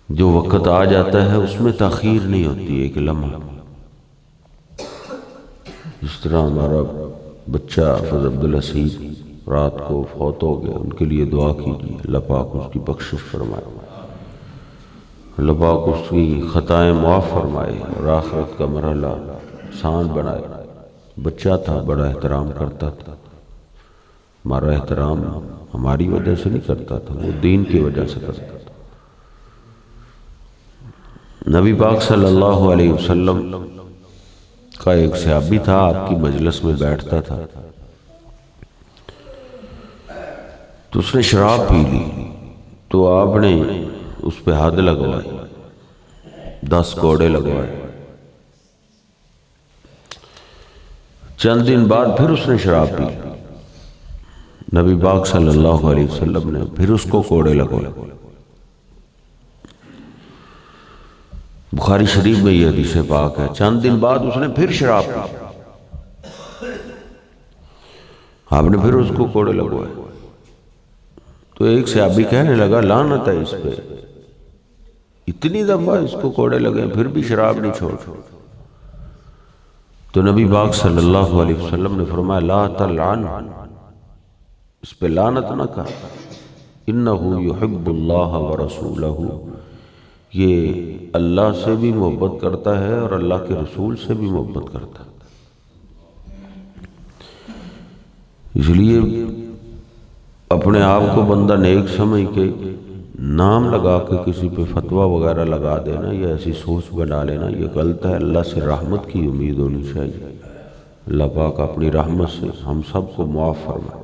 جو وقت آ جاتا ہے اس میں تاخیر نہیں ہوتی، ایک لمحہ. جس طرح ہمارا بچہ حافظ عبدالحسین رات کو فوت ہو گیا، ان کے لیے دعا کیجیے، اللہ پاک اس کی بخشش فرمائے، اللہ پاک اس کی خطائیں معاف فرمائے اور آخرت کا مرحلہ آسان بنائے. بچہ تھا، بڑا احترام کرتا تھا. ہمارا احترام ہماری وجہ سے نہیں کرتا تھا، وہ دین کی وجہ سے کرتا تھا. نبی پاک صلی اللہ علیہ وسلم کا ایک صحابی تھا، آپ کی مجلس میں بیٹھتا تھا، تو اس نے شراب پی لی. تو آپ نے اس پہ حد لگوائی، 10 کوڑے لگوائے. چند دن بعد پھر اس نے شراب پی لی. نبی پاک صلی اللہ علیہ وسلم نے پھر اس کو کوڑے لگوائے. بخاری شریف میں یہ حدیث پاک ہے. چند دن بعد اس نے پھر شراب پی، آپ نے پھر اس کو کوڑے لگوائے. تو ایک صحابی کہنے لگا لعنت ہے اس پہ، اتنی دفعہ اس کو کوڑے لگے پھر بھی شراب نہیں چھوڑ. تو نبی پاک صلی اللہ علیہ وسلم نے فرمایا لا تلعن، اس پہ لعنت نہ کر، انہ یحب اللہ ورسولہ، یہ اللہ سے بھی محبت کرتا ہے اور اللہ کے رسول سے بھی محبت کرتا ہے. اس لیے اپنے آپ کو بندہ نیک سمجھ کے نام لگا کے کسی پہ فتویٰ وغیرہ لگا دینا یا ایسی سوچ بنا لینا، یہ غلط ہے. اللہ سے رحمت کی امید ہونی چاہیے. اللہ پاک اپنی رحمت سے ہم سب کو معاف فرمائے.